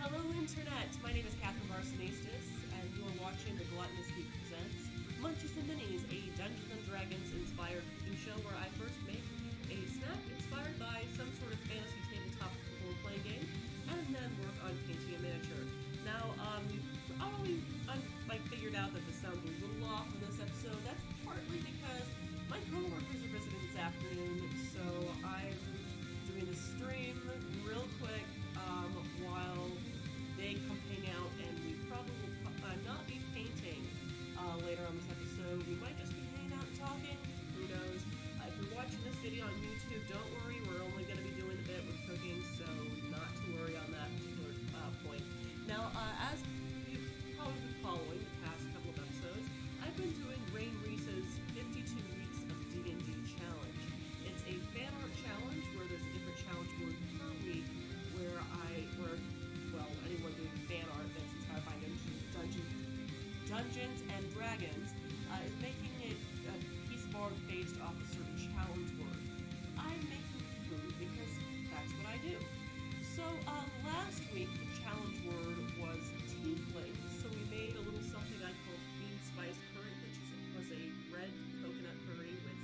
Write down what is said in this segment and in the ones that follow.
Hello, Internet! My name is Catherine Varsonistis, and you are watching The Gluttonous Geek Presents Munchies and Minis, a Dungeons & Dragons-inspired cooking show where I first make a snack inspired by some sort of fantasy tabletop role-playing game, and then work on painting a miniature. Now, I figured out that the sound was a little off in this episode. That's partly because my coworkers are visiting this afternoon, so I'm doing the stream real quick while they come hang out, and we probably will not be painting later on this episode. We might just be hanging out and talking. Who knows? If you're watching this video on YouTube, don't worry. We're only going to be doing a bit with cooking, so not to worry on that particular point. Now, as you've probably been following the past couple of episodes, I've been doing Rain Reese's 52 Weeks of D&D Challenge. It's a fan art challenge where there's a different challenge word per week where anyone doing fan art that's inspired by Dungeons and Dragons is making it a piece of art based off a certain challenge word. I'm making food because that's what I do. So last week the challenge word was tiefling, so we made a little something I called bean spice curry, which was a red coconut curry with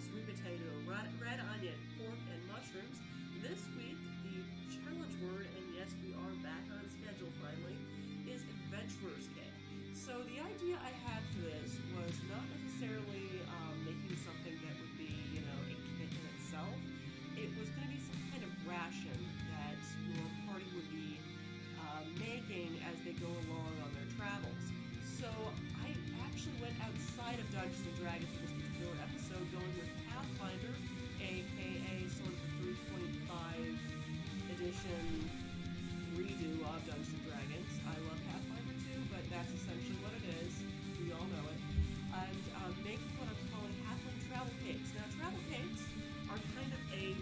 sweet potato, red onion, pork, and mushrooms. This week the challenge word, and yes, we are back on schedule finally, is adventurer's cake. So the idea I had for this was not necessarily making something that would be, a kit in itself. It was going to be some kind of ration that your party would be making as they go along on their travels. So I actually went outside of Dungeons & Dragons for this particular episode, going with Pathfinder, aka sort of the 3.5 edition redo of Dungeons & Dragons. I love Pathfinder too, but that's essentially what it is. We all know it. And making what I'm calling Halfling travel cakes. Now, travel cakes are kind of a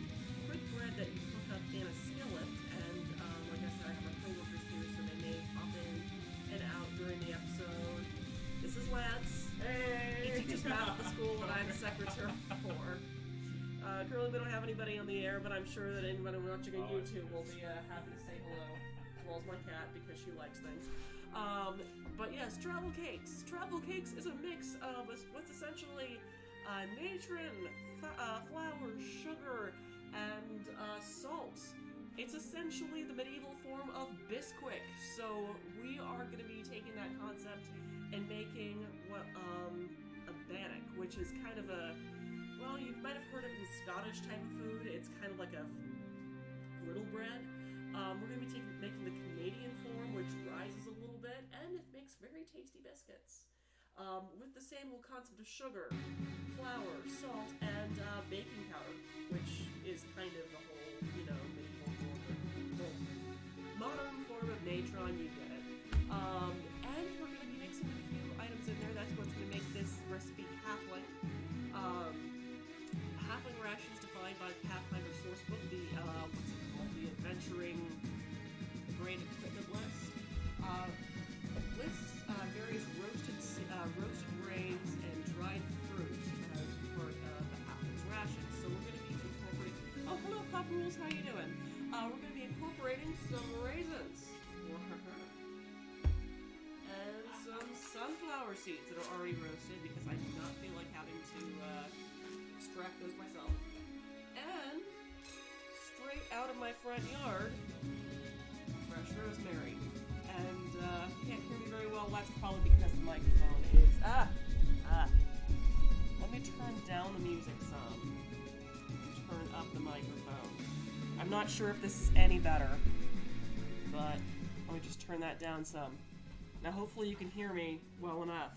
quick bread that you cook up in a skillet, and like I said, I have my coworkers here, so they may pop in and out during the episode. This is Lance. Hey! He teaches math at the school that I'm secretary for. Currently, we don't have anybody on the air, but I'm sure that anybody watching on YouTube will be happy to say hello, as well as my cat, because she likes things. But yes, travel cakes. Travel cakes is a mix of what's essentially natron, flour, sugar, and salt. It's essentially the medieval form of Bisquick. So we are going to be taking that concept and making a bannock, which is kind of you might have heard of it in Scottish type of food. It's kind of like a griddle bread. We're going to be making the Canadian form, which rises a little bit, and it makes very tasty biscuits. With the same little concept of sugar, flour, salt, and baking powder, which is kind of the whole, medieval form of modern form of natron, you get it. And we're going to be mixing a few items in there. That's what's going to make this recipe halfling. Halfling rations defined by the Pathfinder sourcebook, the adventuring great equipment list. Lists various roasted grains and dried fruit as part of the Halfling's rations. So we're going to be incorporating. Oh, hello, Pop Rules. How you doing? We're going to be incorporating some raisins and some sunflower seeds that are already roasted because I do not feel like having to extract those myself. And straight out of my front yard, fresh rosemary. And you can't hear me very well. That's probably because the microphone is Let me turn down the music some. Turn up the microphone. I'm not sure if this is any better, but let me just turn that down some. Now hopefully you can hear me well enough.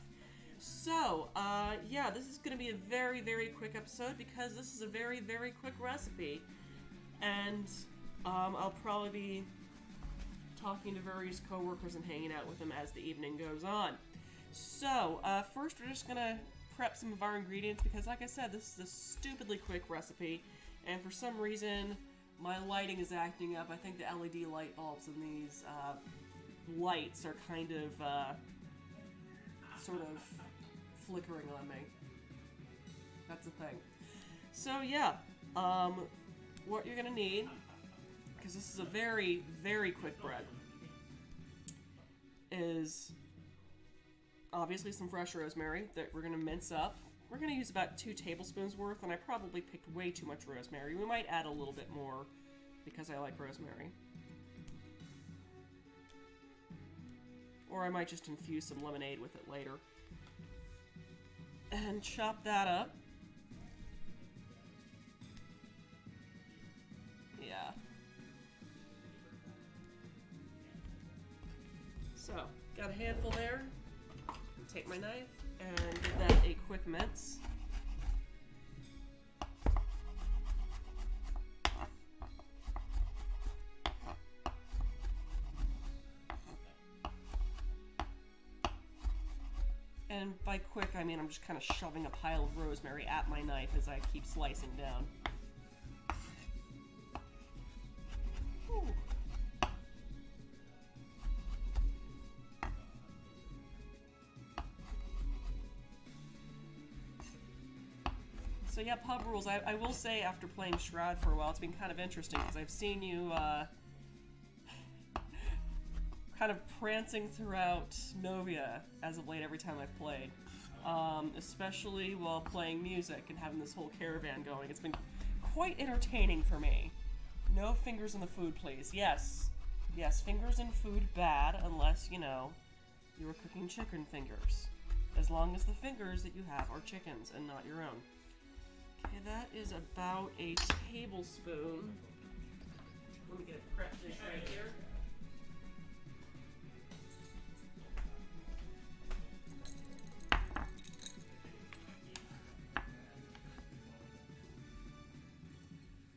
So, this is going to be a very, very quick episode because this is a very, very quick recipe. And I'll probably be talking to various coworkers and hanging out with them as the evening goes on. So, first we're just going to prep some of our ingredients because, like I said, this is a stupidly quick recipe. And for some reason, my lighting is acting up. I think the LED light bulbs in these lights are kind of sort of flickering on me. That's the thing. So yeah, what you're gonna need, because this is a very, very quick bread. is obviously some fresh rosemary that we're going to mince up. We're going to use about 2 tablespoons worth, and I probably picked way too much rosemary. We might add a little bit more because I like rosemary. Or I might just infuse some lemonade with it later. And chop that up. Yeah. So, got a handful there. Take my knife and give that a quick mince. And by quick, I mean I'm just kind of shoving a pile of rosemary at my knife as I keep slicing down. Whew. So yeah, pub rules. I will say after playing Shroud for a while, it's been kind of interesting because I've seen you kind of prancing throughout Novia as of late every time I've played. Especially while playing music and having this whole caravan going. It's been quite entertaining for me. No fingers in the food, please. Yes. Yes, fingers in food bad unless, you know, you were cooking chicken fingers. As long as the fingers that you have are chickens and not your own. Okay, that is about a tablespoon. Let me get a prep dish right here.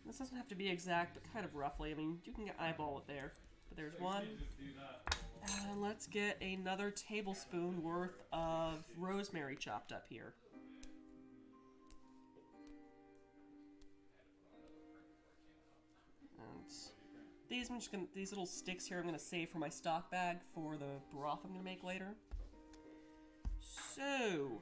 This doesn't have to be exact, but kind of roughly. I mean, you can eyeball it there. But there's one. And let's get another tablespoon worth of rosemary chopped up here. And these little sticks here I'm gonna save for my stock bag for the broth I'm gonna make later. So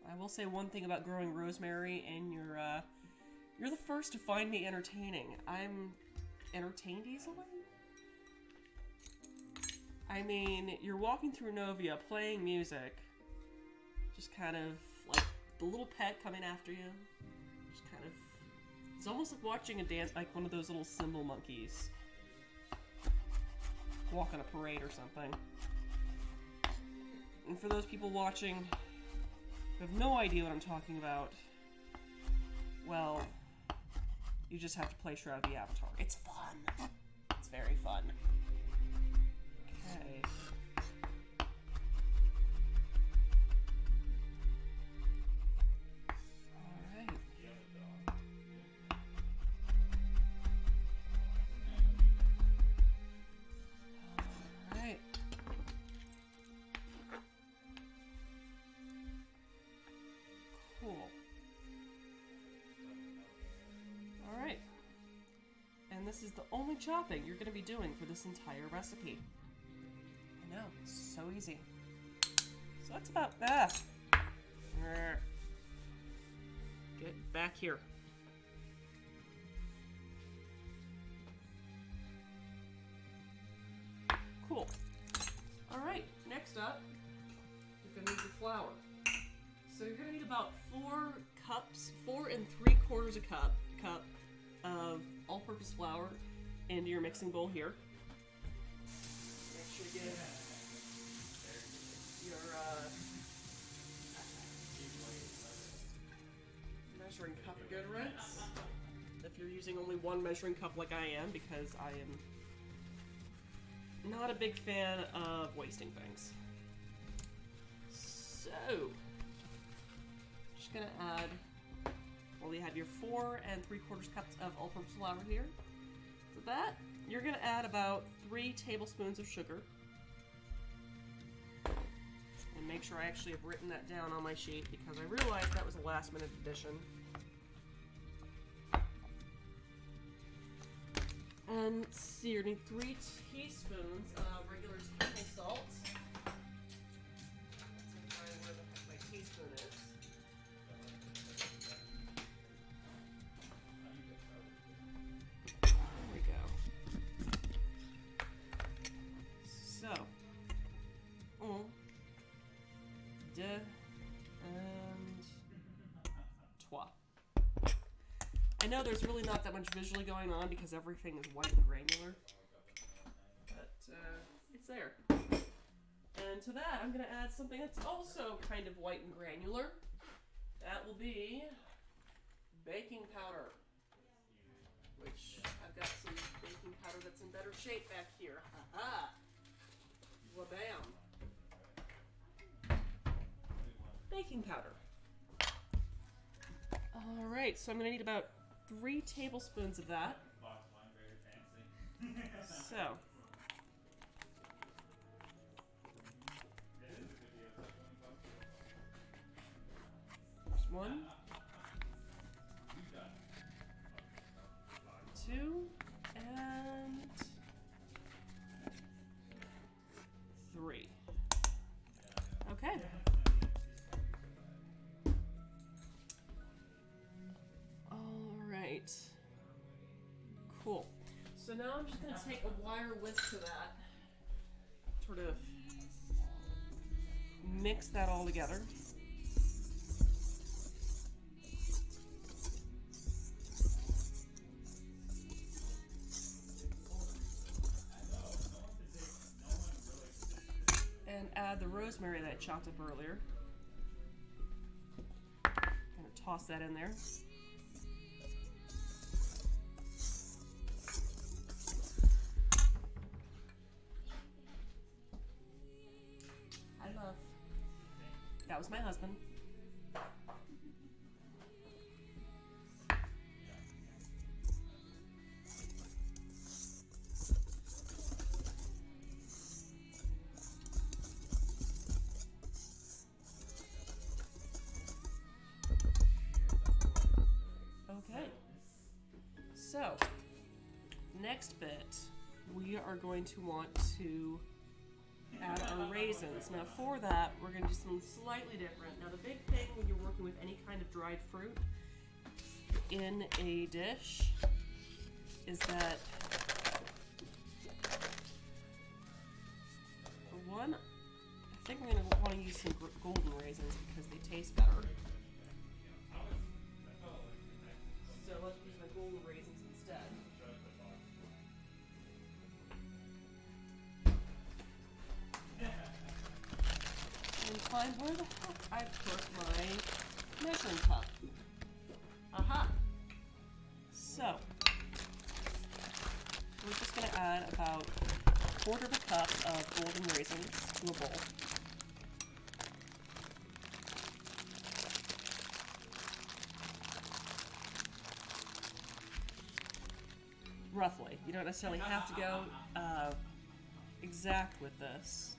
I will say one thing about growing rosemary, and you're the first to find me entertaining. I'm entertained easily? I mean, you're walking through Novia, playing music, just kind of like the little pet coming after you. Just kind of, it's almost like watching a dance, like one of those little cymbal monkeys walk on a parade or something. And for those people watching who have no idea what I'm talking about, well, you just have to play Shroud the Avatar. It's fun. It's very fun. Okay. Alright. Alright. Cool. Alright. And this is the only chopping you're going to be doing for this entire recipe. I know, it's so easy. So that's about that. Get back here. Cool. Alright, next up, you're going to need your flour. So you're going to need about 4 3/4 cup of all-purpose flour into your mixing bowl here. Make sure you get your measuring cup a good rinse. If you're using only one measuring cup like I am, because I am not a big fan of wasting things. So, just gonna add, well, you have your 4 3/4 cups of all-purpose flour here. To that, you're gonna add about 3 tablespoons of sugar. And make sure I actually have written that down on my sheet because I realized that was a last-minute addition. And let's see, you're gonna need 3 teaspoons of regular table salt. Let's find where the heck my teaspoon is. There we go. So, 1, 2, and 3. I know there's really not that much visually going on because everything is white and granular, but it's there. And to that, I'm going to add something that's also kind of white and granular. That will be baking powder, which I've got some baking powder that's in better shape back here. Ha-ha! Wabam! Baking powder. Alright, so I'm going to need about 3 tablespoons of that. So, there's 1, 2, and 3. Okay. Alright. Cool. So now I'm just going to take a wire whisk to that. Sort of mix that all together. And add the rosemary that I chopped up earlier. Kind of toss that in there. That was my husband. Okay. So, next bit, we are going to want to add our raisins. Now for that, we're going to do something slightly different. Now the big thing when you're working with any kind of dried fruit in a dish is that, for one, I think we're going to want to use some golden raisins because they taste better. So let's use my golden raisins instead. And find where the heck I put my measuring cup. Aha! So, we're just going to add about 1/4 cup of golden raisins to a bowl. Roughly. You don't necessarily have to go exact with this.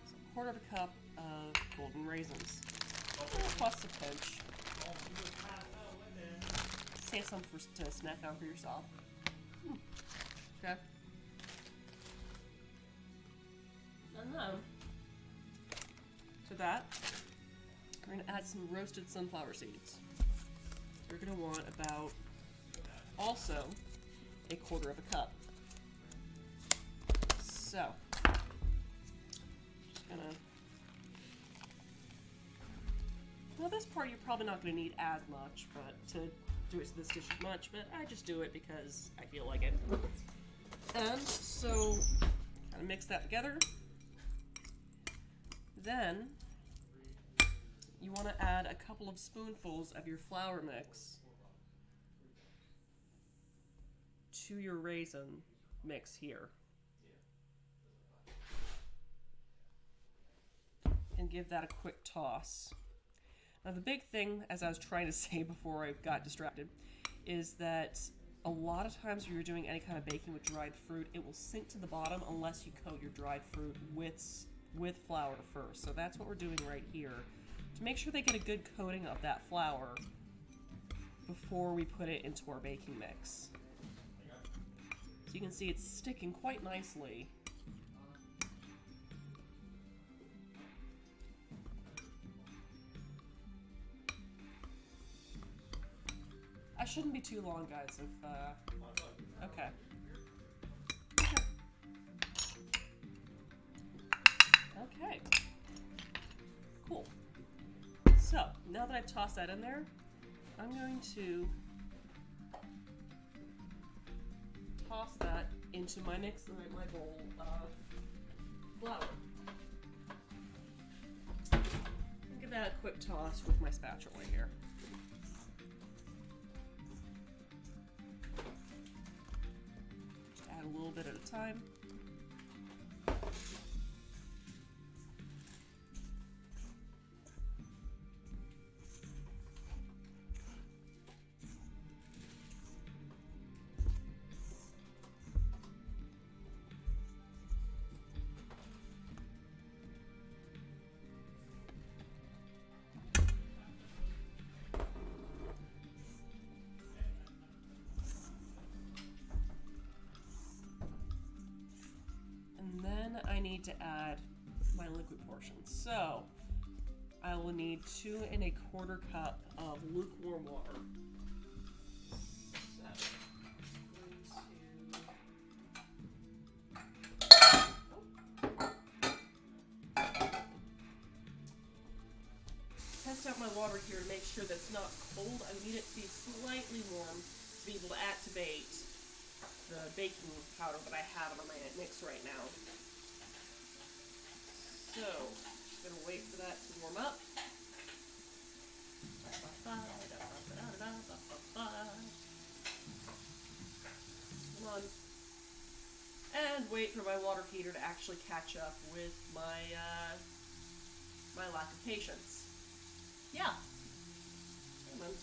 So 1/4 cup of golden raisins. Plus a pinch. Save some to snack on for yourself. Okay. And then, to that, we're going to add some roasted sunflower seeds. You're going to want about, also, 1/4 cup. So, just gonna. Well, this part you're probably not going to need as much, but to do it to this dish as much. But I just do it because I feel like it. And so, kind of mix that together. Then, you want to add a couple of spoonfuls of your flour mix to your raisin mix here. And give that a quick toss. Now the big thing, as I was trying to say before I got distracted, is that a lot of times when you're doing any kind of baking with dried fruit, it will sink to the bottom unless you coat your dried fruit with flour first. So that's what we're doing right here, to make sure they get a good coating of that flour before we put it into our baking mix. you can see it's sticking quite nicely. I shouldn't be too long, guys. Okay. Okay. Cool. So, now that I've tossed that in there, I'm going to toss that into my my bowl of flour. And give that a quick toss with my spatula here. Just add a little bit at a time. I need to add my liquid portion. So I will need 2 1/4 cup of lukewarm water. Test out my water here to make sure that it's not cold. I need it to be slightly warm to be able to activate the baking powder that I have in my mix right now. So, I'm going to wait for that to warm up. Come on. And wait for my water heater to actually catch up with my my lack of patience. Yeah. Come on.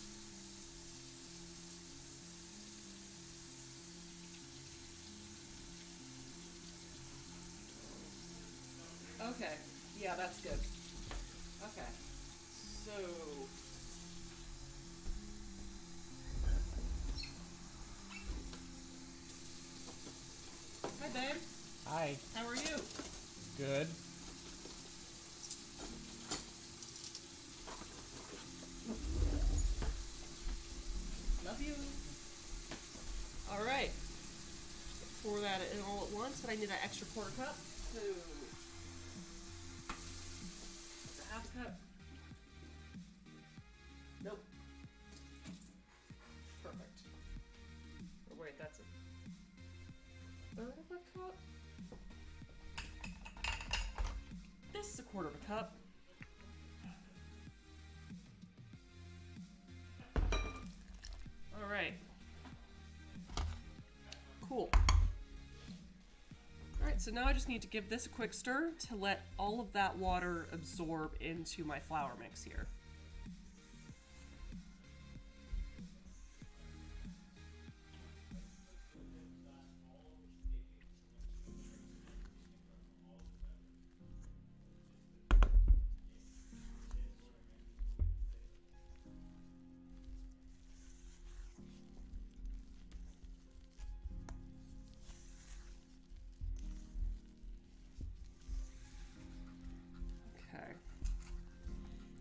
Okay, yeah, that's good. Okay, so... Hi, babe. Hi. How are you? Good. Love you. All right. Pour that in all at once, but I need an extra 1/4 cup. So... half a cup. Nope. Perfect. Oh wait, that's a 1/3 of a cup. This is a 1/4 of a cup. All right. Cool. Alright, so now I just need to give this a quick stir to let all of that water absorb into my flour mix here.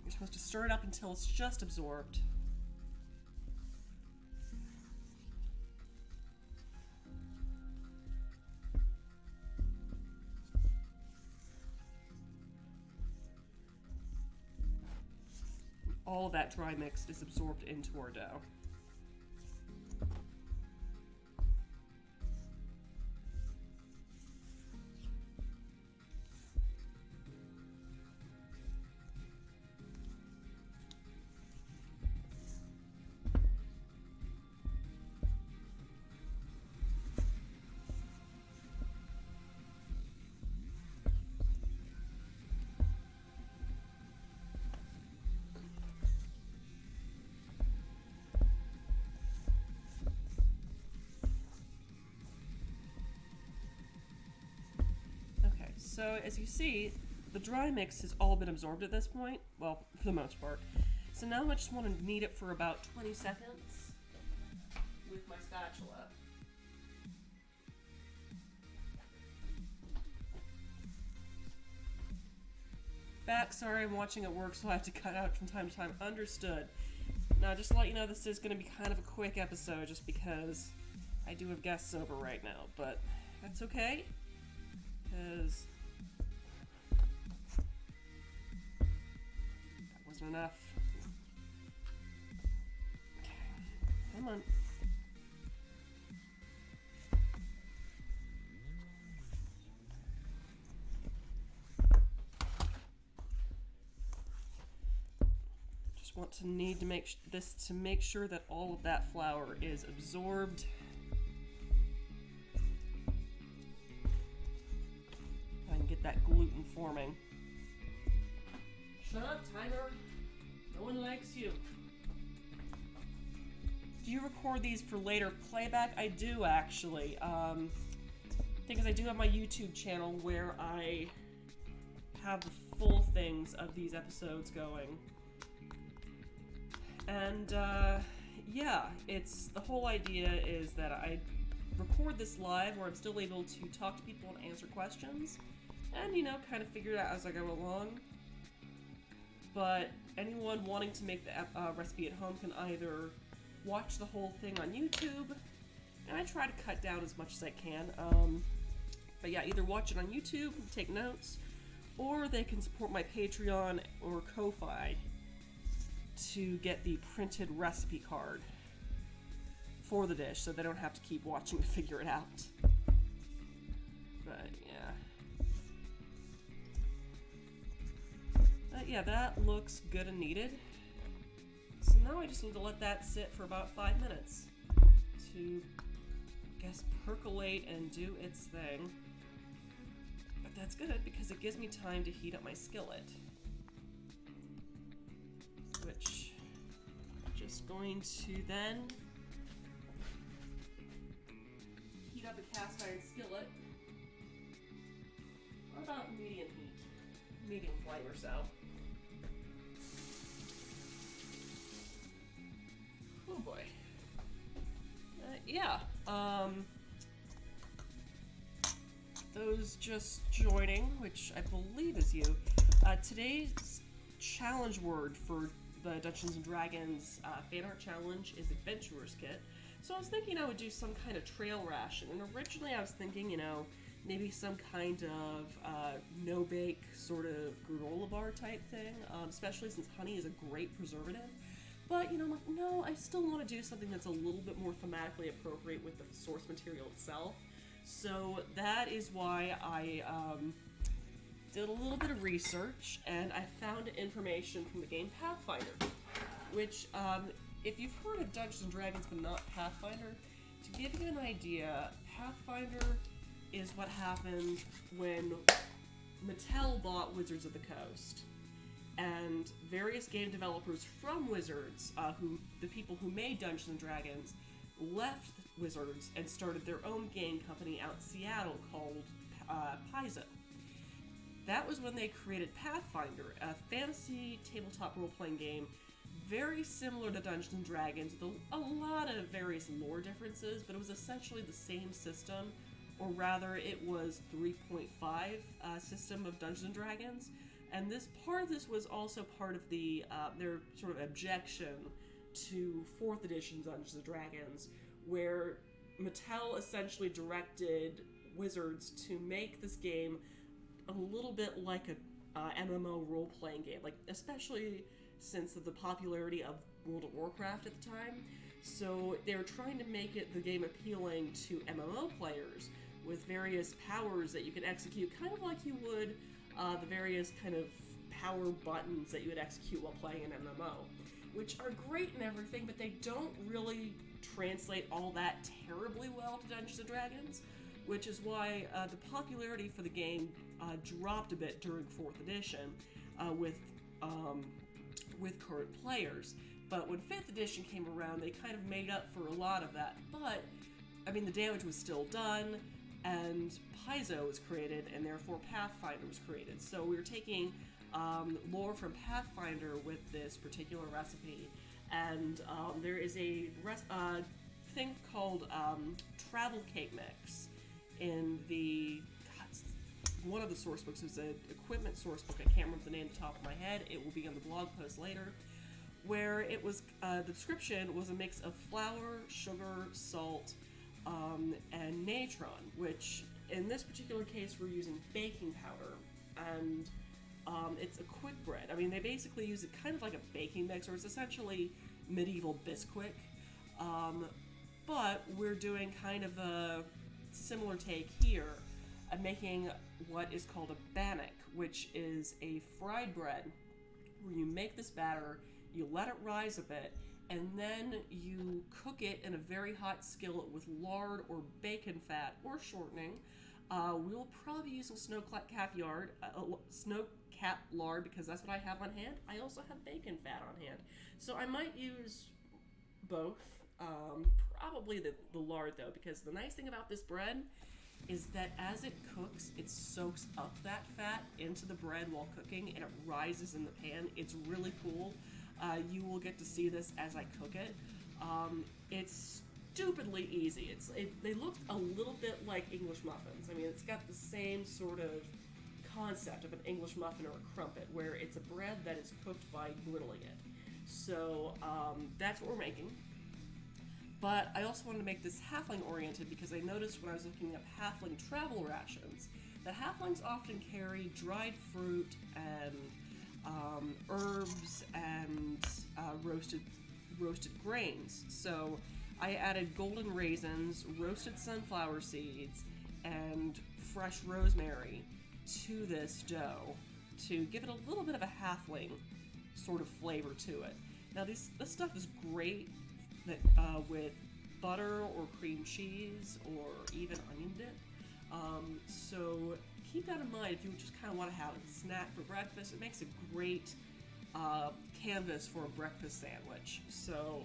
You're supposed to stir it up until it's just absorbed. All of that dry mix is absorbed into our dough. So as you see, the dry mix has all been absorbed at this point, well, for the most part. So now I just want to knead it for about 20 seconds with my spatula. back. Sorry, I'm watching at work, so I have to cut out from time to time. Understood. Now, just to let you know, this is going to be kind of a quick episode, just because I do have guests over right now, but that's okay, because that wasn't enough. Okay. Come on. Want to need to make this to make sure that all of that flour is absorbed. I can get that gluten forming. Shut up, timer. No one likes you. Do you record these for later playback? I do, actually. Because I do have my YouTube channel where I have the full things of these episodes going. And, yeah, the whole idea is that I record this live where I'm still able to talk to people and answer questions, and, kind of figure it out as I go along. But anyone wanting to make the recipe at home can either watch the whole thing on YouTube, and I try to cut down as much as I can, but yeah, either watch it on YouTube, take notes, or they can support my Patreon or Ko-Fi to get the printed recipe card for the dish, so they don't have to keep watching to figure it out. But yeah, that looks good and needed. So now I just need to let that sit for about 5 minutes to, I guess, percolate and do its thing. But that's good because it gives me time to heat up my skillet, which I'm just going to then heat up a cast iron skillet. What about medium heat? Medium flame or so. Oh boy. Yeah. Those just joining, which I believe is you. Today's challenge word for the Dungeons & Dragons fan art challenge is Adventurer's Kit. So I was thinking I would do some kind of trail ration, and originally I was thinking, maybe some kind of no-bake sort of granola bar type thing, especially since honey is a great preservative. But, I'm like, no, I still want to do something that's a little bit more thematically appropriate with the source material itself. So that is why I did a little bit of research, and I found information from the game Pathfinder, which, if you've heard of Dungeons & Dragons but not Pathfinder, to give you an idea, Pathfinder is what happened when Mattel bought Wizards of the Coast, and various game developers from Wizards, the people who made Dungeons & Dragons, left Wizards and started their own game company out in Seattle called Paizo. That was when they created Pathfinder, a fantasy tabletop role-playing game very similar to Dungeons & Dragons, with a lot of various lore differences, but it was essentially the same system, or rather it was 3.5 system of Dungeons & Dragons, and this was also part of their sort of objection to 4th edition Dungeons & Dragons, where Mattel essentially directed Wizards to make this game a little bit like a MMO role-playing game, like especially since of the popularity of World of Warcraft at the time. So they were trying to make the game appealing to MMO players with various powers that you can execute, kind of like you would the various kind of power buttons that you would execute while playing an MMO, which are great and everything, but they don't really translate all that terribly well to Dungeons & Dragons, which is why the popularity for the game dropped a bit during 4th edition with current players. But when 5th edition came around, they kind of made up for a lot of that. But, I mean, the damage was still done, and Paizo was created, and therefore Pathfinder was created. So we were taking lore from Pathfinder with this particular recipe, and there is a thing called travel cake mix in the one of the source books. It's an equipment source book. I can't remember the name off the top of my head. It will be on the blog post later. Where it was, the description was a mix of flour, sugar, salt, and natron, which in this particular case we're using baking powder, and it's a quick bread. I mean, they basically use it kind of like a baking mix, or it's essentially medieval Bisquick, but we're doing kind of a similar take here. I'm making what is called a bannock, which is a fried bread where you make this batter, you let it rise a bit, and then you cook it in a very hot skillet with lard or bacon fat or shortening. We will probably be using snow-capped lard because that's what I have on hand. I also have bacon fat on hand, so I might use both. Probably the lard though, because the nice thing about this bread is that as it cooks, it soaks up that fat into the bread while cooking, and it rises in the pan. It's really cool. You will get to see this as I cook it. It's stupidly easy. They look a little bit like English muffins. I mean, it's got the same sort of concept of an English muffin or a crumpet, where it's a bread that is cooked by griddling it. So that's what we're making. But I also wanted to make this halfling oriented because I noticed when I was looking up halfling travel rations that halflings often carry dried fruit and herbs and roasted grains. So I added golden raisins, roasted sunflower seeds, and fresh rosemary to this dough to give it a little bit of a halfling sort of flavor to it. Now this stuff is great that with butter or cream cheese or even onion dip. So keep that in mind if you just kind of want to have a snack for breakfast. It makes a great canvas for a breakfast sandwich. So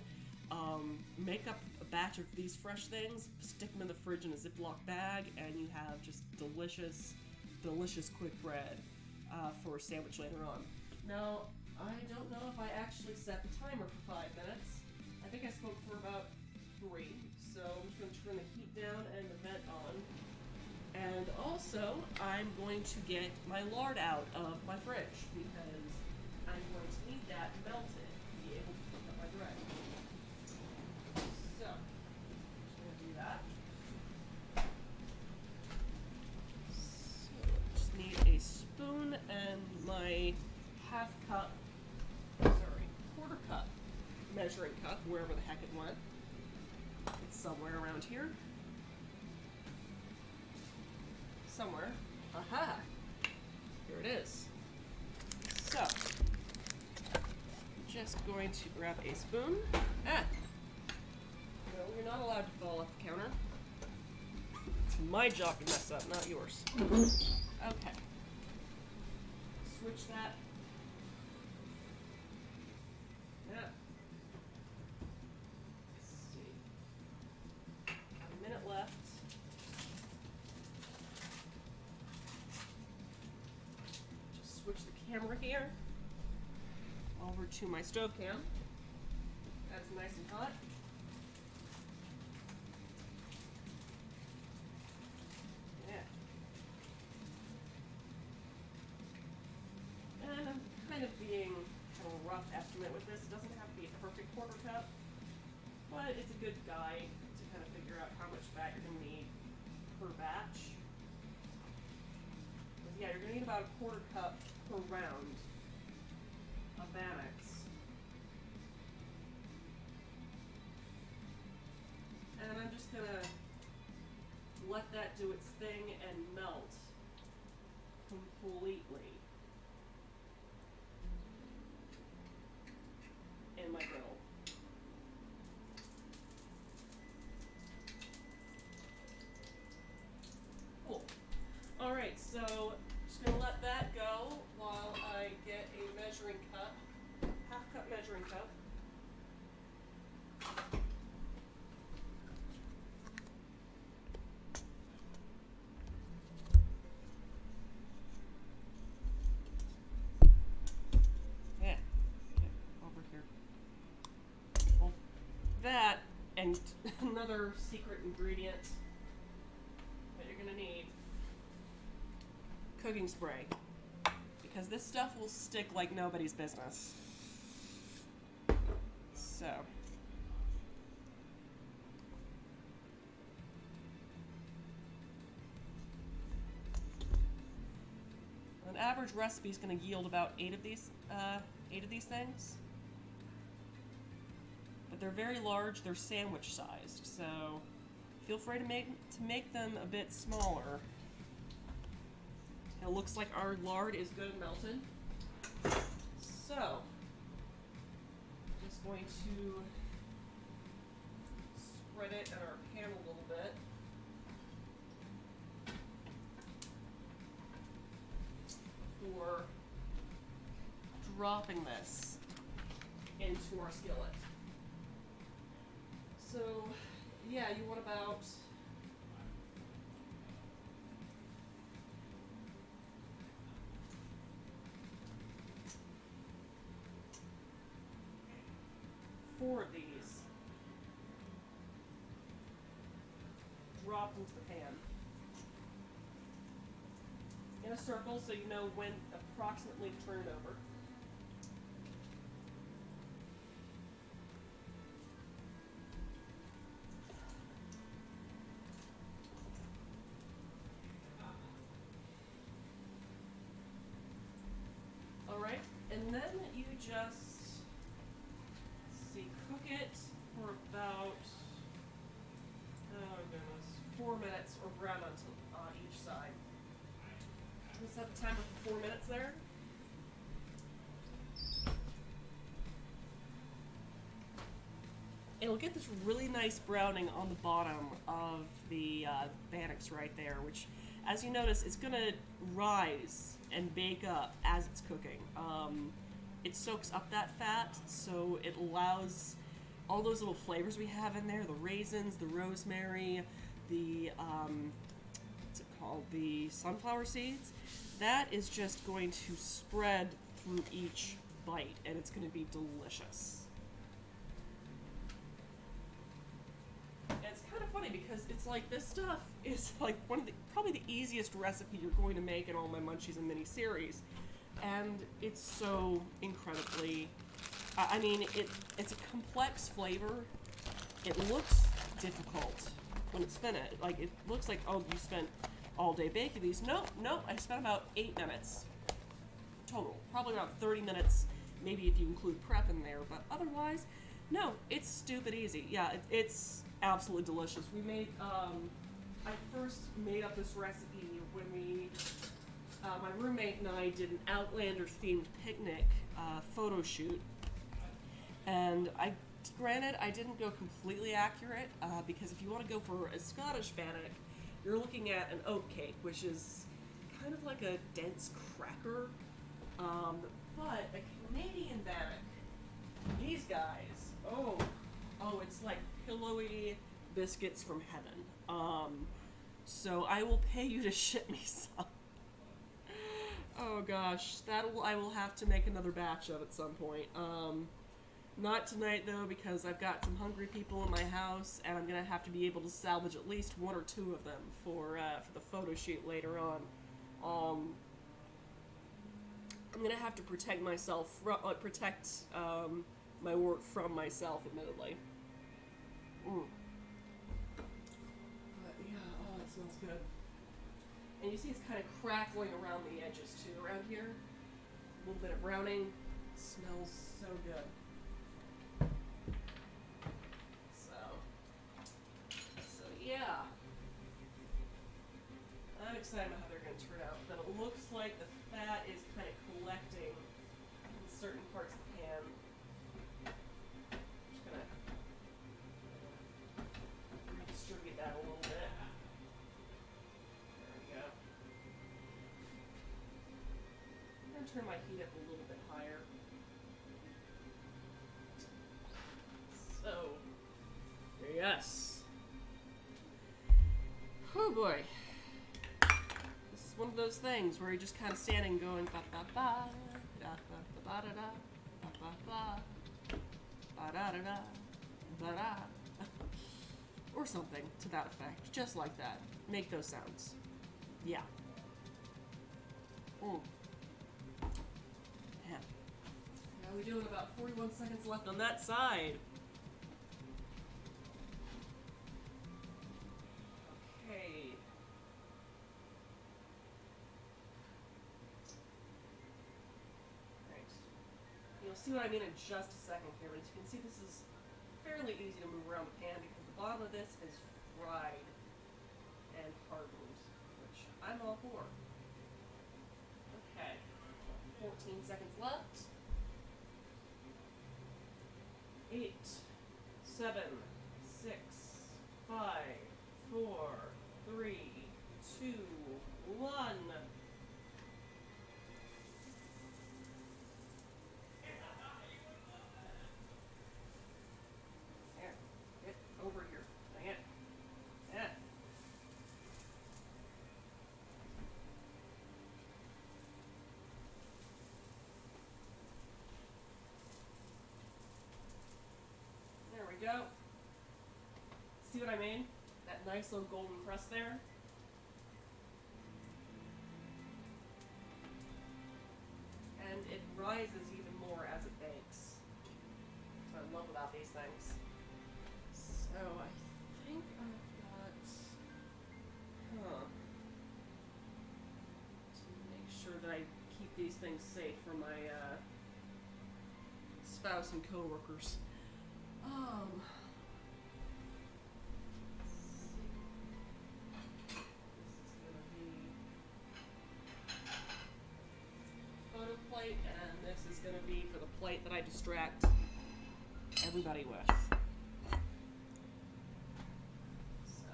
make up a batch of these fresh things, stick them in the fridge in a Ziploc bag, and you have just delicious quick bread for a sandwich later on. Now, I don't know if I actually set the timer for 5 minutes. I think I spoke for about 3, so I'm just going to turn the heat down and the vent on. And also, I'm going to get my lard out of my fridge because I'm going to need that melted to be able to cook up my bread. So, I'm just going to do that. So, I just need a spoon and my quarter cup measuring cup, wherever the heck it went. It's somewhere around here. Somewhere. Aha! Here it is. So, I'm just going to grab a spoon. No, you're not allowed to fall off the counter. It's my job to mess up, not yours. Okay. Switch that. Yeah. Let's see. A minute left. Just switch the camera here over to my stove cam. That's nice and hot. Kind of being a rough estimate with this. It doesn't have to be a perfect quarter cup, but it's a good guide to kind of figure out how much fat you're going to need per batch. But yeah, you're going to need about a quarter cup per round of bannocks. And I'm just going to let that do its thing and melt completely in my griddle. Cool. Alright, so just gonna let that go while I get a measuring cup, half-cup measuring cup. That and another secret ingredient that you're going to need cooking spray, because this stuff will stick like nobody's business. So. An average recipe is going to yield about 8 of these things. But they're very large, they're sandwich sized, so feel free to make them a bit smaller. It looks like our lard is good and melted. So, just going to spread it in our pan a little bit. Before dropping this into our skillet. So, yeah, you want about four of these dropped into the pan in a circle, so you know when approximately to turn it over. Alright, and then you just, cook it for about, oh goodness, 4 minutes or brown on each side. Let's set the timer for 4 minutes there. It'll get this really nice browning on the bottom of the bannocks right there, which, as you notice, it's going to rise and bake up as it's cooking. It soaks up that fat, so it allows all those little flavors we have in there, the raisins, the rosemary, the, what's it called, the sunflower seeds. That is just going to spread through each bite, and it's going to be delicious. And it's kind of funny because it's like this stuff is like probably the easiest recipe you're going to make in all my Munchies and Mini series. And it's so incredibly, I mean, it's a complex flavor. It looks difficult when it's finished. Like, it looks like, oh, you spent all day baking these. Nope, I spent about 8 minutes total. Probably about 30 minutes, maybe if you include prep in there. But otherwise, no, it's stupid easy. Yeah, it's absolutely delicious. We made, I first made up this recipe when my roommate and I did an Outlander-themed picnic photo shoot. And granted, I didn't go completely accurate, because if you want to go for a Scottish bannock, you're looking at an oat cake, which is kind of like a dense cracker. But a Canadian bannock, these guys, oh, it's like pillowy biscuits from heaven. So I will pay you to ship me some. Oh gosh, I will have to make another batch of at some point. Not tonight though, because I've got some hungry people in my house, and I'm gonna have to be able to salvage at least 1 or 2 of them for the photo shoot later on. I'm gonna have to protect myself, protect my work from myself, admittedly. But yeah, oh, it smells good. And you see it's kind of crackling around the edges too, around here. A little bit of browning. Smells so good. So yeah. I'm excited about how they're going to turn out, but it looks like the fat is kind of collecting in certain parts of the pan. I'm just going to redistribute that a little bit. There we go. I'm going to turn my heat up a little bit higher. So, yes. Oh boy. This is one of those things where you're just kind of standing going ba ba ba da ba ba da da ba ba ba ba da da da ba da or something to that effect, just like that. Make those sounds. Yeah. Mm. Yeah. Now we're doing about 41 seconds left on that side. Okay. Right. You'll see what I mean in just a second here, but as you can see, this is fairly easy to move around the pan because the bottom of this is fried and hardened, which I'm all for. Okay. 14 seconds left. 8, 7, 6, 5, 4, 3, 2, 1. There. Get over here. Dang it. Yeah. There we go. See what I mean? That nice little golden crust there. And it rises even more as it bakes. That's what I love about these things. So I think I've got, to make sure that I keep these things safe for my spouse and coworkers. Let's see. This is gonna be photo plate, and this is gonna be for the plate that I distract everybody with. So,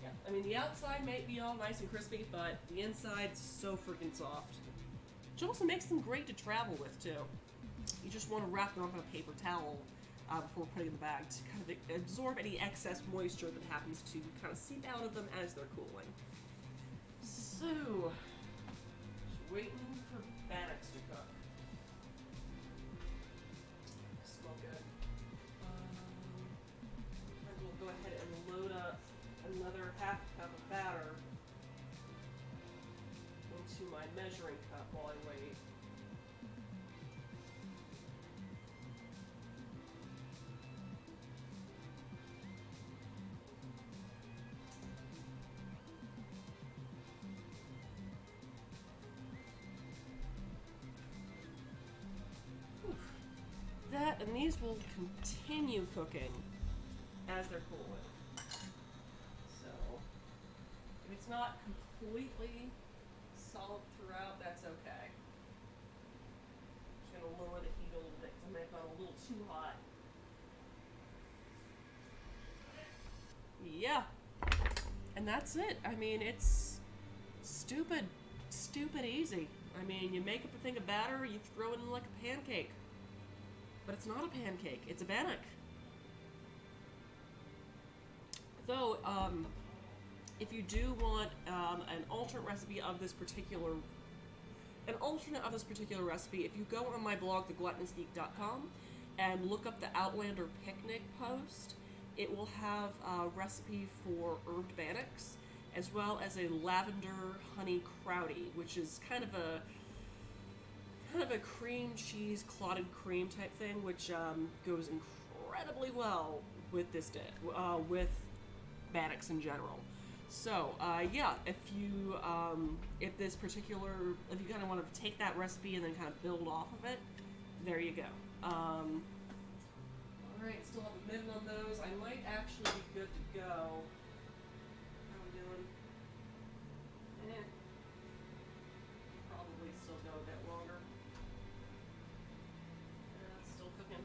yeah, I mean the outside may be all nice and crispy, but the inside's so freaking soft. Which also makes them great to travel with too. You just want to wrap them up in a paper towel before putting in the bag to kind of absorb any excess moisture that happens to kind of seep out of them as they're cooling. So, just waiting for bannocks to cook. Smell good. And we'll go ahead and load up another half cup of batter into my measuring cup while I wait. That and these will continue cooking as they're cooling. So if it's not completely solid throughout, that's okay. Just gonna lower the heat a little bit because I may have gone a little too hot. Yeah. And that's it. I mean, it's stupid easy. I mean, you make up a thing of batter, you throw it in like a pancake. But it's not a pancake, it's a bannock. Though, if you do want an alternate recipe of this particular recipe, if you go on my blog, thegluttonousgeek.com, and look up the Outlander Picnic post, it will have a recipe for herbed bannocks, as well as a lavender honey crowdy, which is kind of a cream cheese clotted cream type thing, which goes incredibly well with this dish, with bannocks in general. So yeah, if you kind of want to take that recipe and then kind of build off of it, there you go. All right, still have a minute on those. I might actually be good to go. How are we doing? Probably still go a bit longer. It's still cooking.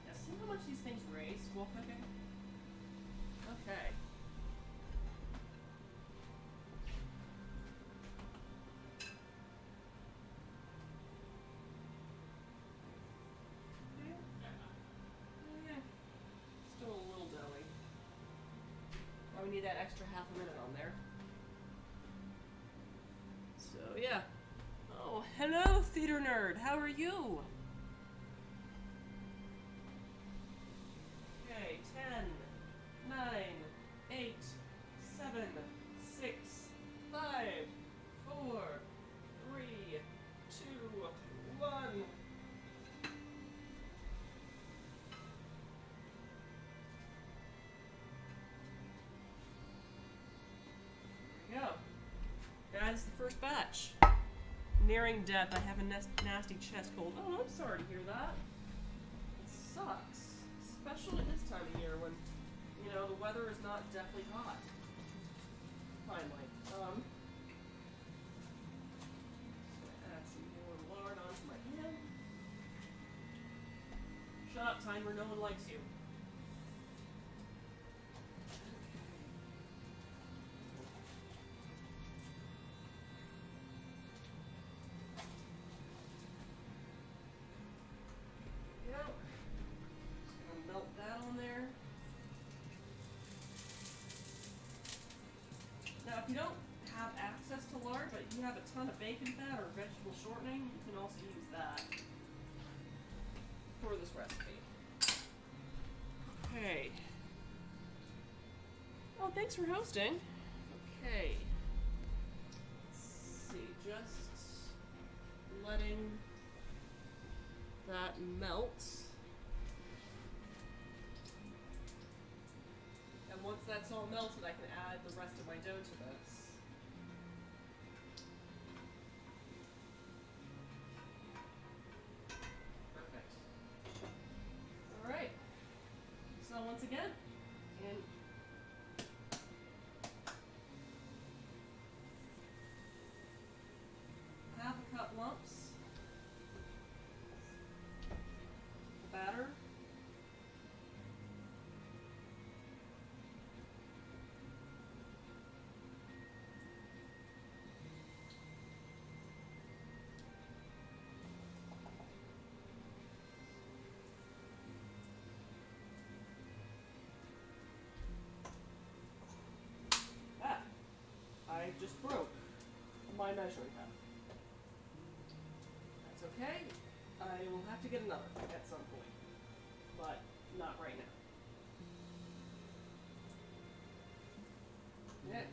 Yeah, see how much these things raise while cooking? Okay. Still a little doughy. Why we need that extra half a minute on there. So yeah. Oh, hello, theater nerd. How are you? 10, 9, 8, 7, 6, 5, 4, 3, 2, 1. There we go. That is the first batch. Nearing death. I have a nasty chest cold. Oh, I'm sorry to hear that. It sucks. Especially at this time of year when, you know, the weather is not deathly hot. Finally. Add some more lard onto my pan. Shut up, timer. No one likes you. If you don't have access to lard, but you have a ton of bacon fat or vegetable shortening, you can also use that for this recipe. Okay. Oh, thanks for hosting. Okay. Let's see, just letting that melt. And once that's all melted, I can add the rest of my dough to this. Perfect. All right. So once again, in half a cup lumps, the batter. I just broke my measuring cup. That's okay. I will have to get another at some point, but not right now. Yeah.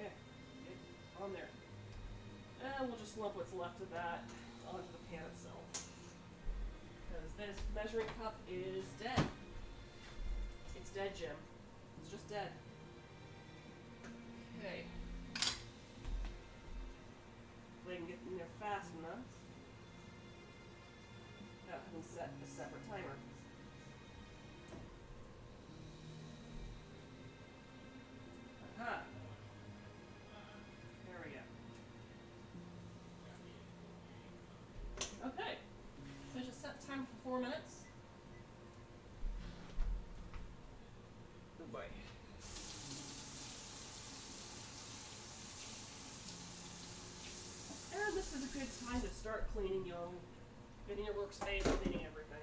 Yeah. Get on there. And we'll just lump what's left of that onto the pan itself. Because this measuring cup is dead. It's dead, Jim. It's just dead. Okay. If I can get in there fast enough. Oh, I can set a separate timer. Aha. There we go. Okay. So just set the timer for 4 minutes. Boy. And this is a good time to start cleaning getting your workspace, cleaning everything.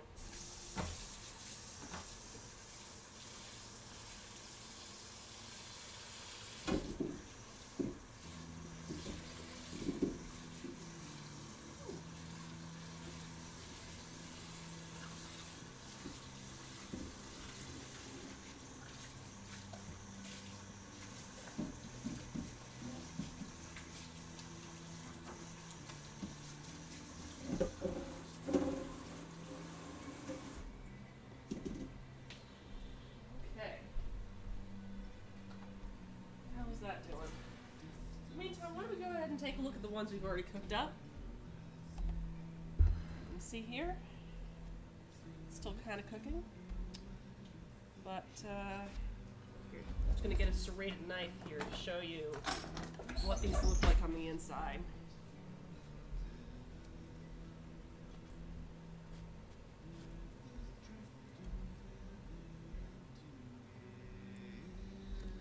Take a look at the ones we've already cooked up. You see here, still kind of cooking, but here, I'm just going to get a serrated knife here to show you what these look like on the inside.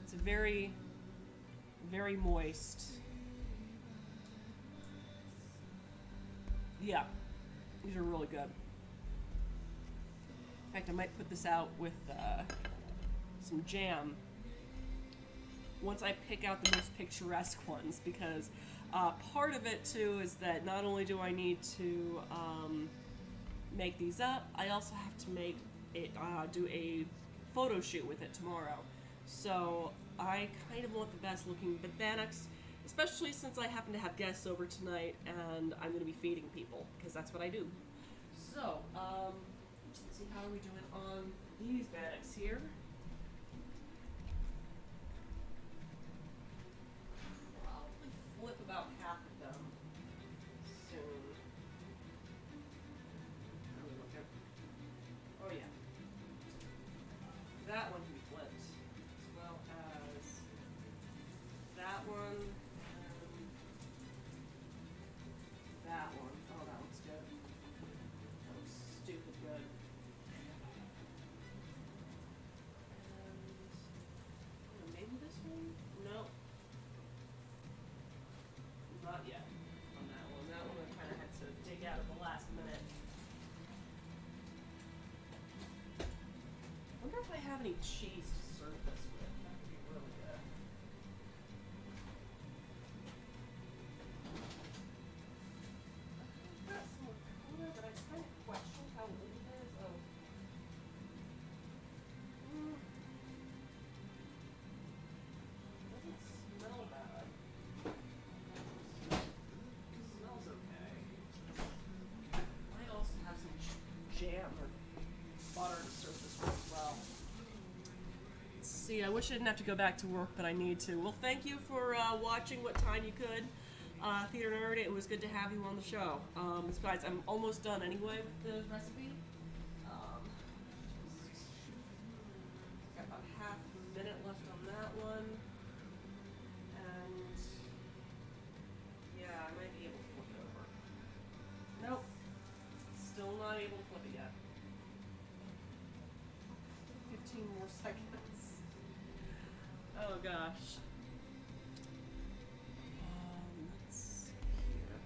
It's very, very moist. Yeah, these are really good. In fact, I might put this out with some jam once I pick out the most picturesque ones, because part of it too is that not only do I need to make these up. I also have to make it, do a photo shoot with it tomorrow. So I kind of want the best looking bannocks, especially since I happen to have guests over tonight and I'm going to be feeding people because that's what I do. So, let's see, how are we doing on these bannocks here? Probably flip about half of them soon. Let me look at. Oh yeah, that one can be flipped, as well as that one and that one. Oh, that looks good. That looks stupid good. And maybe this one? No. Not yet on that one. That one I kind of had to dig out at the last minute. I wonder if I have any cheese to serve this with. That would be really good. I've got some ricotta, but I kind of question how late it is. Oh. Doesn't smell bad. Smells okay. I also have some jam or butter to serve this with as well. Let's see, I wish I didn't have to go back to work, but I need to. Well, thank you for watching what time you could. Theater Nerd, it was good to have you on the show. Guys, I'm almost done anyway with the recipe. Got about half a minute left on that one. And yeah, I might be able to flip it over. Nope. Still not able to flip it yet. 15 more seconds. Oh gosh. Let's see here.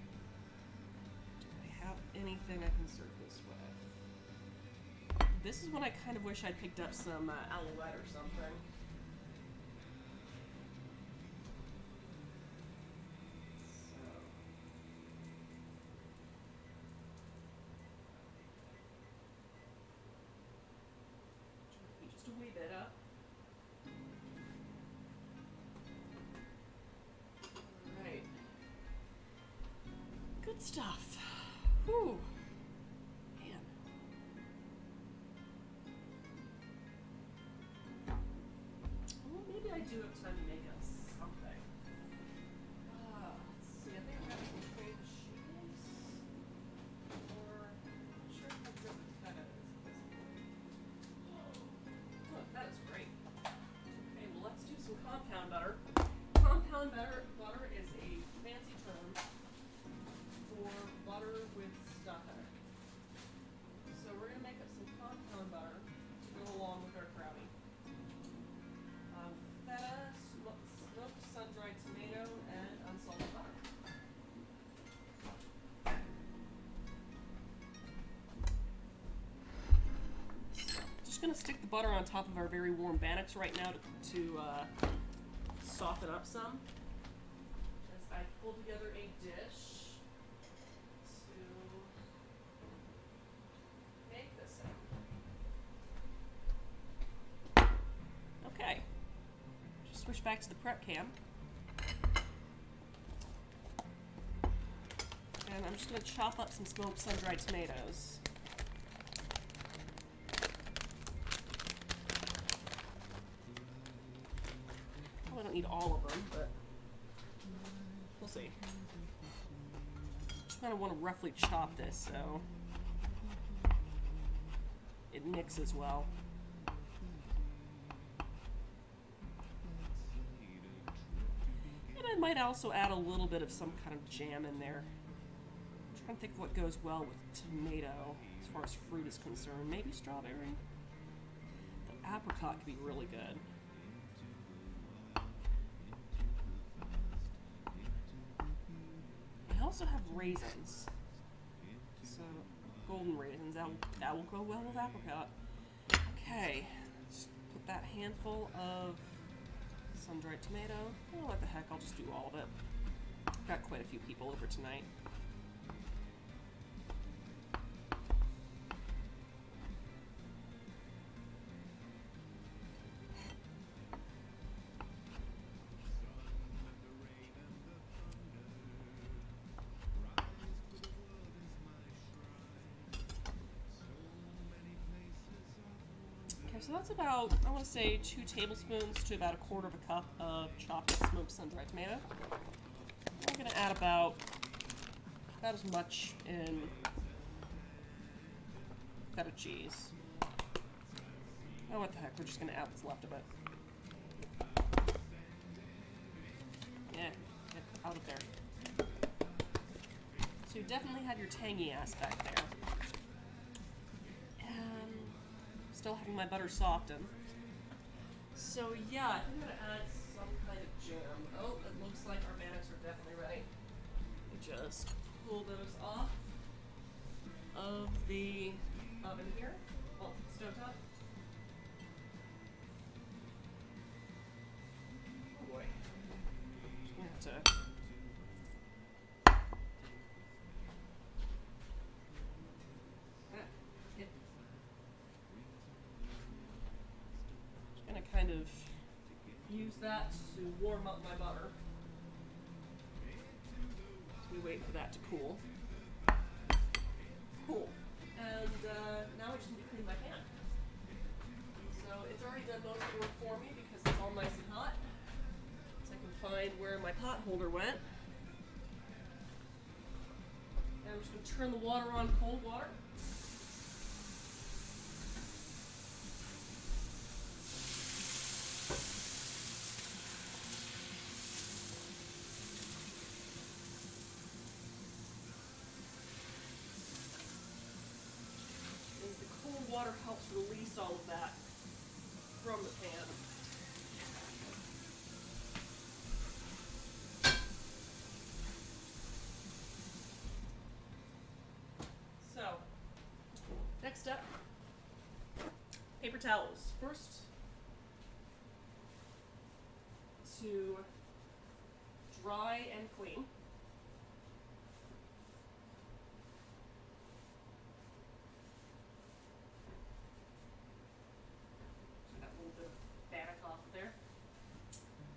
Do I have anything I can serve this with? This is when I kind of wish I'd picked up some alouette or something. Just a wee bit up. Alright. Good stuff. Whew. Man. Well, maybe I do have time to make us something. Let's see, I think I'm having to trade the shoes. Or, I'm not sure how good the feta is at this point. Oh, that is great. Okay, well let's do some compound butter. Compound butter is a fancy term for butter with stuff in it. So we're going to make up some compound butter to go along with our brownie. Feta, smoked sun-dried tomato, and unsalted butter. Just going to stick the butter on top of our very warm bannocks right now to soften up some. As I pull together a dish to make this in. Okay. Just switch back to the prep cam. And I'm just going to chop up some smoked sun-dried tomatoes. I don't need all of them, but we'll see. Just kind of want to roughly chop this so it mixes well. And I might also add a little bit of some kind of jam in there. I'm trying to think of what goes well with tomato as far as fruit is concerned. Maybe strawberry? The apricot could be really good. I also have raisins, so golden raisins, that will go well with apricot. Okay, just put that handful of sun-dried tomato. Oh, what the heck, I'll just do all of it. I've got quite a few people over tonight. so that's about, I want to say, 2 tablespoons to about 1/4 cup of chopped smoked sun-dried tomato. I'm going to add about as much in feta cheese. Oh, what the heck, we're just going to add what's left of it. Yeah, get out of there. So you definitely have your tangy aspect there. And still having my butter soften. So yeah, I think I'm gonna add some kind of jam. Oh, it looks like our bannocks are definitely ready. Just pull those off of the oven here. Well, stovetop. Oh boy. Just gonna have to. Just gonna kind of use that to warm up my butter. We wait for that to cool. Cool. And now I just need to clean my pan. So it's already done most of the work for me because it's all nice and hot. So I can find where my pot holder went. And I'm just going to turn the water on cold water. Water helps release all of that from the pan. So, next step, paper towels. First, to dry and clean.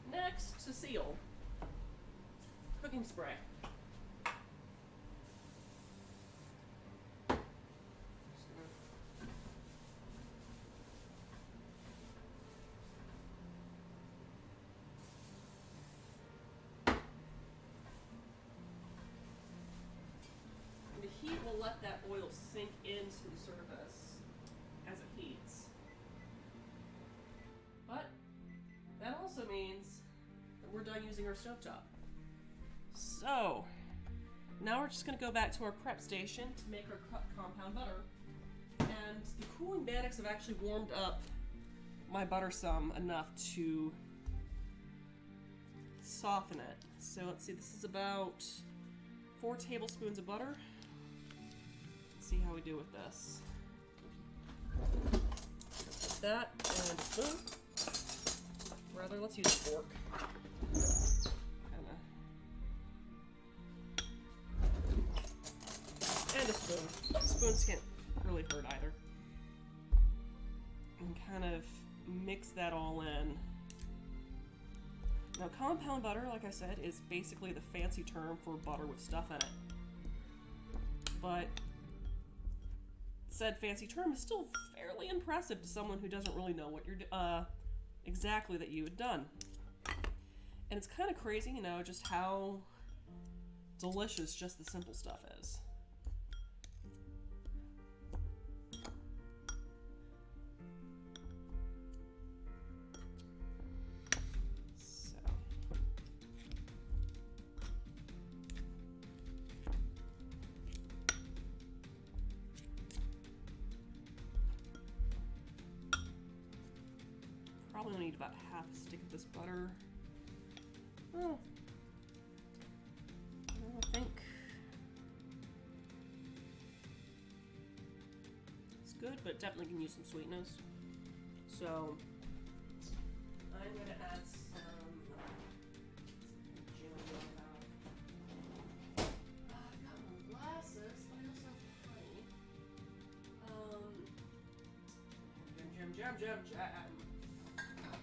Next, to seal, cooking spray. And the heat will let that oil sink into the surface as it heats. But that also means that we're done using our stovetop. So, now we're just going to go back to our prep station to make our compound butter. And the cooling bannocks have actually warmed up my butter some enough to soften it. So let's see, this is about 4 tablespoons of butter. Let's see how we do with this. Like that, and a spoon. Rather, let's use a fork. And a spoon. Spoons can't really hurt either. And kind of mix that all in. Now, compound butter, like I said, is basically the fancy term for butter with stuff in it. But said fancy term is still fairly impressive to someone who doesn't really know what you're exactly that you had done. And it's kind of crazy, you know, just how delicious just the simple stuff is. Probably only need about half a stick of this butter. Oh, I think it's good, but definitely can use some sweetness. So I'm going to add some jam. I've got my glasses, but I also have honey. Jam.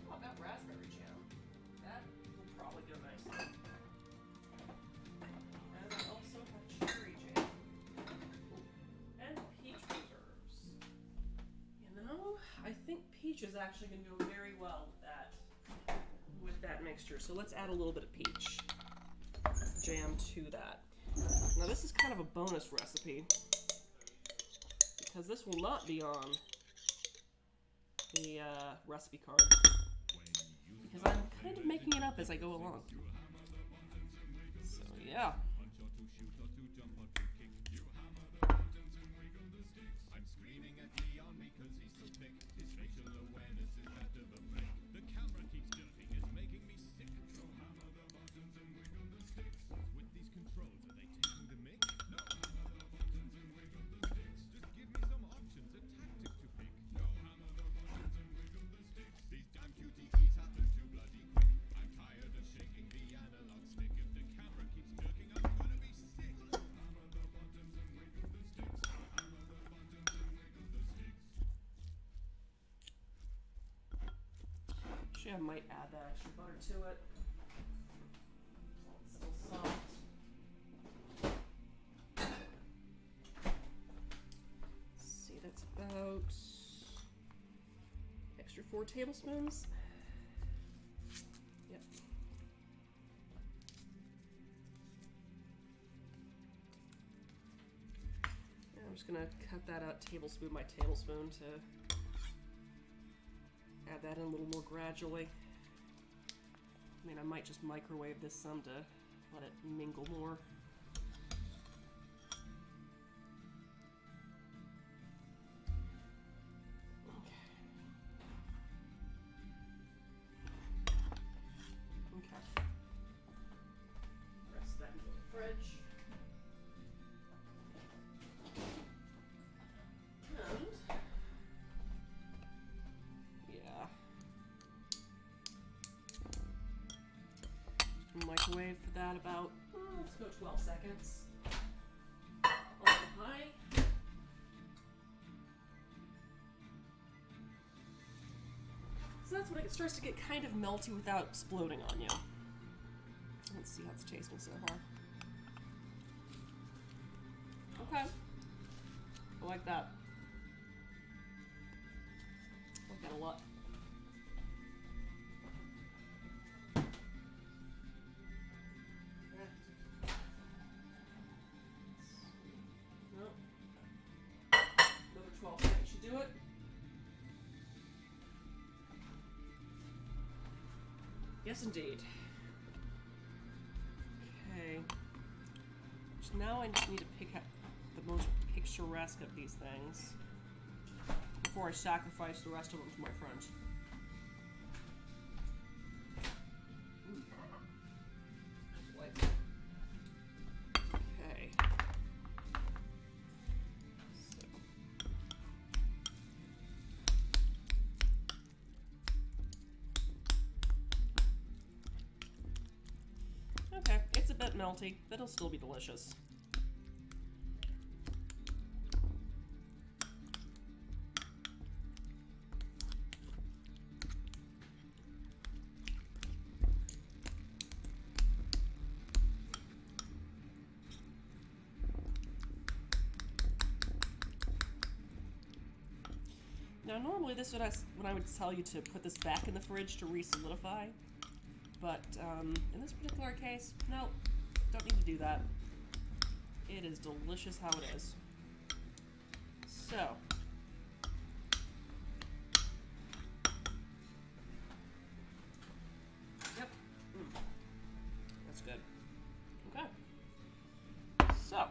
How about raspberry jam? That will probably go nicely. And I also have cherry jam. Ooh. And peach preserves. You know, I think peach is actually going to go very well with that mixture. So let's add a little bit of peach jam to that. Now this is kind of a bonus recipe because this will not be on the recipe card because I'm kind of making it up as I go along. So yeah. I might add that extra butter to it. It's still soft. Let's see, that's about extra 4 tablespoons. Yep. And I'm just gonna cut that out tablespoon by tablespoon to add that in a little more gradually. I mean, I might just microwave this some to let it mingle more. Okay. Rest that into the fridge. Microwave for that about, let's go 12 seconds. On high. So that's when it starts to get kind of melty without exploding on you. Let's see how it's tasting so far. Okay. I like that. I like that a lot. Do it. Yes, indeed. Okay. So now I just need to pick out the most picturesque of these things before I sacrifice the rest of them to my friends. Okay, it's a bit melty, but it'll still be delicious. Now normally this is when I would tell you to put this back in the fridge to re-solidify. But in this particular case, no, don't need to do that. It is delicious how it is. So, yep, that's good. Okay, so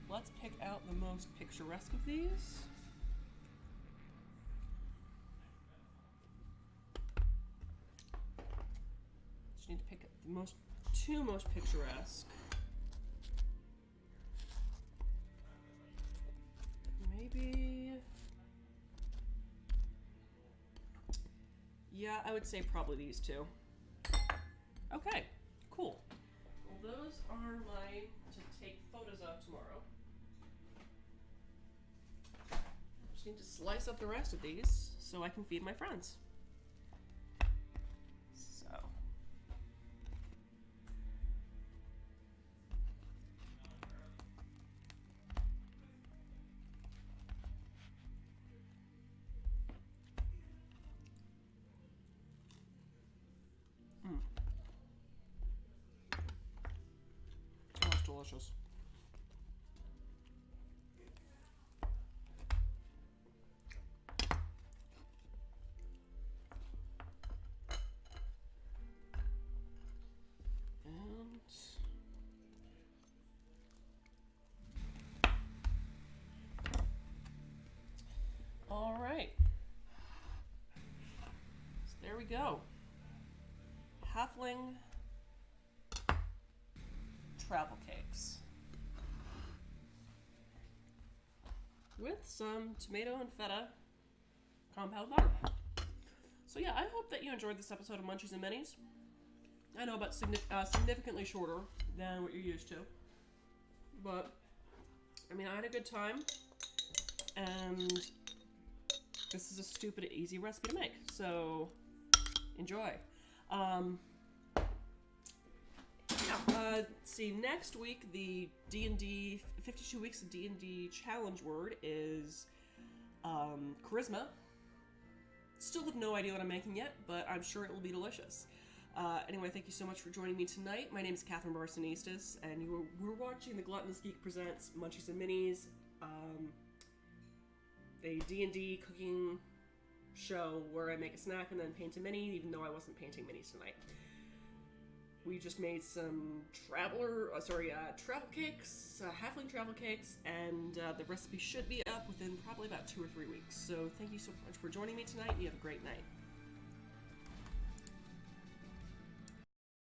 let's pick out the most picturesque of these. Need to pick up the two most picturesque. Maybe, yeah, I would say probably these two. Okay, cool. Well, those are mine to take photos of tomorrow. Just need to slice up the rest of these so I can feed my friends. delicious. And all right. So there we go. Halfling travel cakes with some tomato and feta compound butter. So yeah, I hope that you enjoyed this episode of Munchies and Minis. I know about significantly shorter than what you're used to, but I mean, I had a good time, and this is a stupid easy recipe to make, so enjoy. Let's see, next week the D&D 52 weeks of D&D challenge word is charisma. Still have no idea what I'm making yet, but I'm sure it will be delicious. Anyway, thank you so much for joining me tonight. My name is Catherine Barsonistas, and we're watching the Gluttonous Geek Presents Munchies and Minis, a D&D cooking show where I make a snack and then paint a mini, even though I wasn't painting minis tonight. We just made some travel cakes, halfling travel cakes, and the recipe should be up within probably about 2 or 3 weeks. So thank you so much for joining me tonight. You have a great night.